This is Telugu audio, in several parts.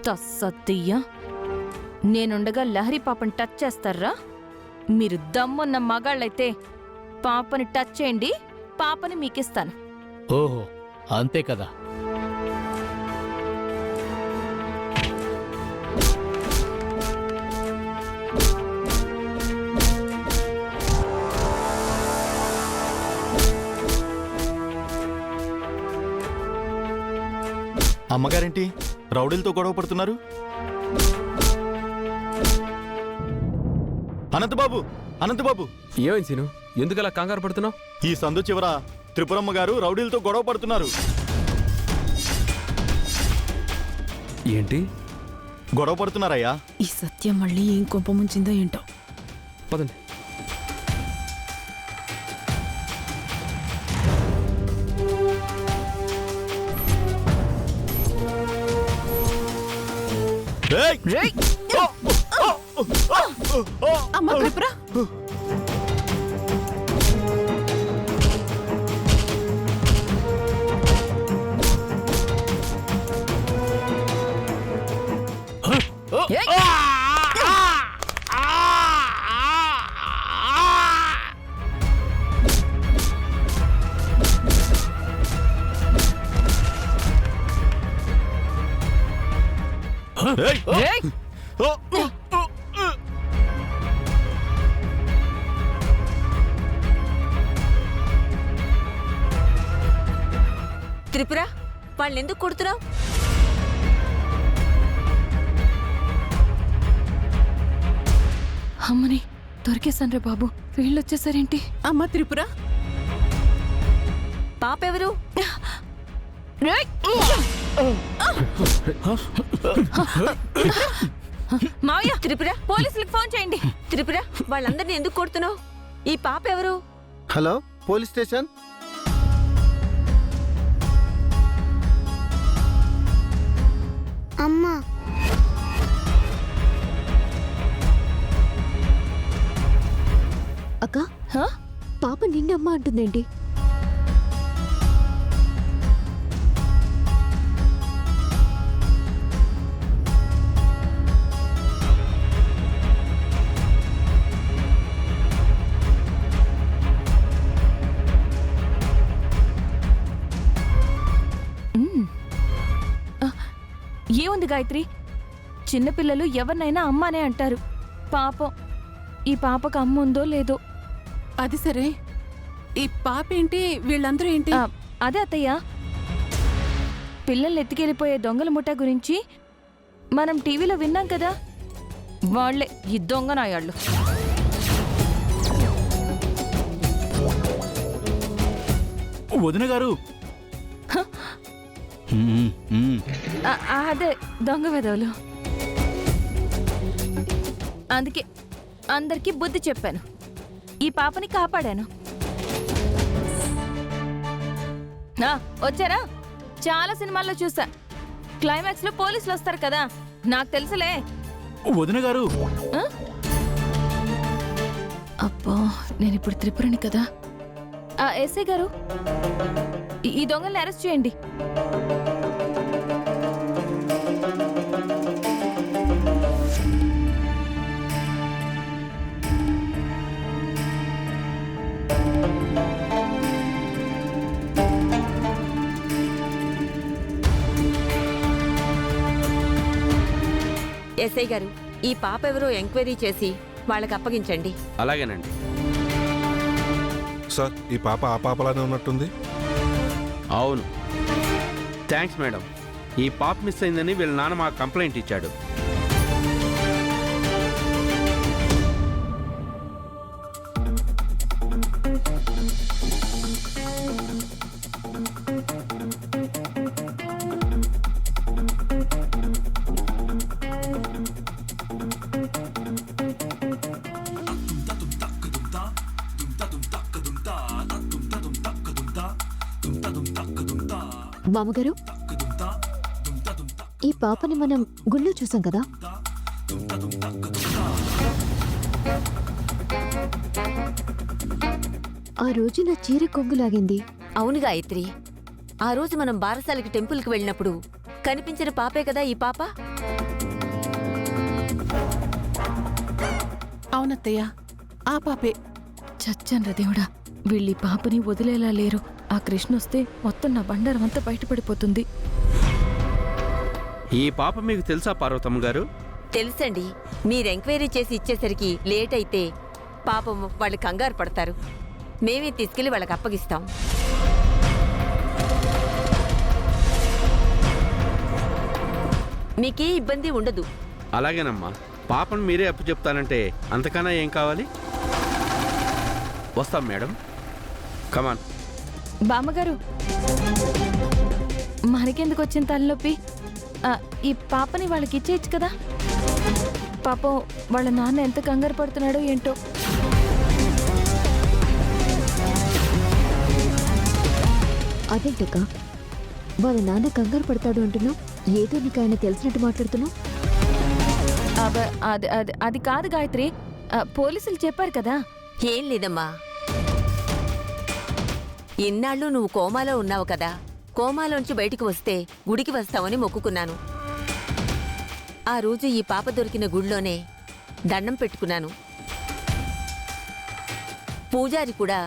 తస్సత్తయ్య నేనుండగా లహరి పాపని టచ్ చేస్తారా? మీరు దమ్మున్న మగాళ్ళైతే పాపని టచ్ చేయండి, పాపని మీకిస్తాను. ఓహో, అంతే కదా. అమ్మగారేంటి రౌడీలతో గొడవ పడుతున్నారు? అనంతబాబు, అనంతబాబు, ఏమైంది సీను? ఎందుకలా కంగారు పడుతున్నావు? ఈ సందు చివర త్రిపురమ్మ గారు రౌడీలతో గొడవ పడుతున్నారు. ఏంటి గొడవ పడుతున్నారయ్యా? ఈ సత్యం మళ్ళీ ఏం కొంప ముంచిందో ఏంటో. పదండి. ఏయ్! అమ్మ త్రిపుర, ఏయ్! ఓ! త్రిపుర, వాళ్ళెందుకు కొడుతున్నావు? అమ్మని దొరికేసాన్రే బాబు, వీళ్ళొచ్చేసారేంటి? అమ్మ త్రిపుర, పాపెవరు? మావయ్య, త్రిపుర, పోలీసులకు ఫోన్ చేయండి. త్రిపుర, వాళ్ళందరినీ ఎందుకు కొడుతున్నావు? ఈ పాపెవరు? Hello, police station. అమ్మా, అక్క, పాప నిన్నమ్మ అంటుందేంటి? ఏముంది గాయత్రి, చిన్నపిల్లలు ఎవరినైనా అమ్మానే అంటారు. పాపం ఈ పాపకు అమ్మ ఉందో లేదో. అది సరే, ఈ పాప ఏంటి, వీళ్ళందరూ ఏంటి? అదే అత్తయ్య, పిల్లల్ని ఎత్తుకెళ్ళిపోయే దొంగల ముఠా గురించి మనం టీవీలో విన్నాం కదా, వాళ్లే ఈ దొంగ నాయాళ్ళు. వదిన గారు, అదే దొంగ వెధవలు. అందుకే అందరికీ బుద్ధి చెప్పాను, ఈ పాపని కాపాడాను. వచ్చారా? చాలా సినిమాల్లో చూసా, క్లైమాక్స్ లో పోలీసులు వస్తారు కదా, నాకు తెలుసులే. వదిన గారు. అబ్బా, నేను ఇప్పుడు త్రిపురని కదా. ఎస్ఐ గారు, ఈ దొంగల్ని అరెస్ట్ చేయండి. ఎస్ఐ గారు, ఈ పాపెవరో ఎంక్వైరీ చేసి వాళ్ళకి అప్పగించండి. అలాగేనండి. సార్, ఈ పాప ఆ పాపలానే ఉన్నట్టుంది. అవును, థ్యాంక్స్ మేడం. ఈ పాప మిస్ అయిందని వీళ్ళ నాన్న మాకు కంప్లైంట్ ఇచ్చాడు. మామగారు, ఈ పాపని మనం గుళ్ళో చూసాం కదా, ఆ రోజు నా చీర కొంగులాగింది. అవును గాయత్రి, ఆ రోజు మనం బారసాలకి టెంపుల్కి వెళ్ళినప్పుడు కనిపించిన పాపే కదా ఈ పాప. అవునత్తయ్య ఆ పాపే. చచ్చన్ర దేవుడా, వీళ్ళీ పాపని వదిలేలా లేరు. ఆ కృష్ణ వస్తే మొత్తం నా బండారం అంతా బయటపడిపోతుంది. ఈ పాప మీకు తెలుసా పార్వతమ్మ గారు? తెలుసండి. మీరు ఎంక్వైరీ చేసి ఇచ్చేసరికి లేట్ అయితే పాపం వాళ్ళు కంగారు పడతారు. మేమే తీసుకెళ్లి వాళ్ళకి అప్పగిస్తాం. మీకే ఇబ్బంది ఉండదు. అలాగేనమ్మా. పాపను మీరే అప్పు చెప్తానంటే అంతకన్నా ఏం కావాలి? వస్తాం మేడం. కమాన్. బామ్మగారు, మనకెందుకు వచ్చిన తలనొప్పి? ఈ పాపని వాళ్ళకి ఇచ్చేయచ్చు కదా. పాపం వాళ్ళ నాన్న ఎంత కంగారు పడుతున్నాడో ఏంటో. అదేంటక్క, వాళ్ళ నాన్న కంగారు పడతాడు అంటున్నావు? ఏదో నీకు ఆయన తెలిసినట్టు మాట్లాడుతున్నావు. అది కాదు గాయత్రి, పోలీసులు చెప్పారు కదా. ఏం లేదమ్మా, ఇన్నాళ్ళు నువ్వు కోమాలో ఉన్నావు కదా. కోమాలోంచి బయటికి వస్తే గుడికి వస్తావని మొక్కుకున్నాను. ఆ రోజు ఈ పాప దొరికిన గుడిలోనే దండం పెట్టుకున్నాను. పూజారి కూడా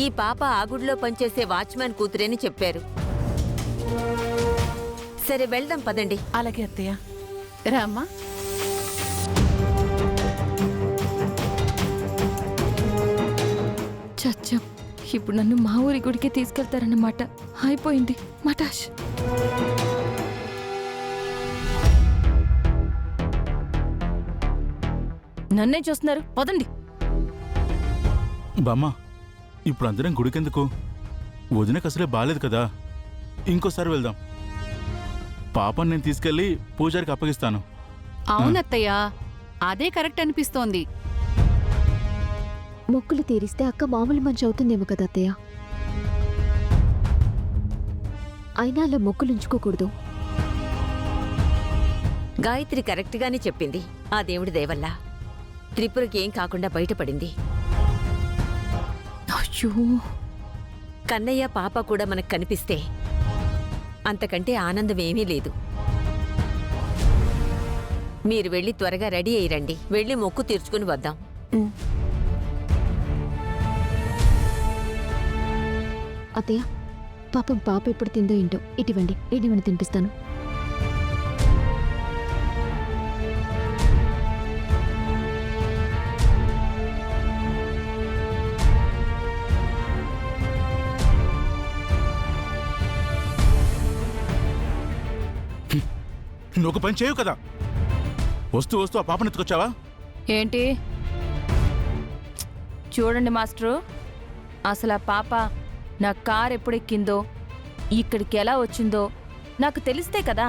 ఈ పాప ఆ గుడిలో పనిచేసే వాచ్మ్యాన్ కూతురేని చెప్పారు. సరే వెళ్దాం పదండి. అలాగే అత్తయ్య. రామ్మా. చచ్చం, ఇప్పుడు నన్ను మా ఊరి గుడికి తీసుకెళ్తారన్నమాట. అయిపోయింది మటాష్. నన్నే చూస్తున్నారు, పదండి. బామ్మ, ఇప్పుడు అందరం గుడికెందుకు? వదినకు అసలే బాలేదు కదా. ఇంకోసారి వెళ్దాం. పాపని నేను తీసుకెళ్లి పూజారికి అప్పగిస్తాను. అవునత్తయ్య, అదే కరెక్ట్ అనిపిస్తోంది. మొక్కులు తీరిస్తే అక్క మామూలు మంచి అవుతుందేమో కదా అత్తయ్య. అయినా అలా మొక్కులు ఉంచుకోకూడదు. గాయత్రి కరెక్ట్గానే చెప్పింది. ఆ దేవుడి దయవల్ల త్రిపురకి ఏం కాకుండా బయటపడింది. అయ్యో, కన్నయ్య పాప కూడా మనకు కనిపిస్తే అంతకంటే ఆనందం ఏమీ లేదు. మీరు వెళ్ళి త్వరగా రెడీ అయ్యి రండి. వెళ్ళి మొక్కు తీర్చుకుని వద్దాం. అత్తయ్య, పాపం పాప ఎప్పుడు తిందో ఏంటో. ఇటువంటి తినిపిస్తాను. నువ్వు ఒక పని చేయవు కదా. వస్తూ వస్తూ ఆ పాపను ఎత్తుకొచ్చావా? ఏంటి? చూడండి మాస్టరు, అసలు ఆ పాప నా కారు ఎప్పుడెక్కిందో, ఇక్కడికి ఎలా వచ్చిందో నాకు తెలిస్తే కదా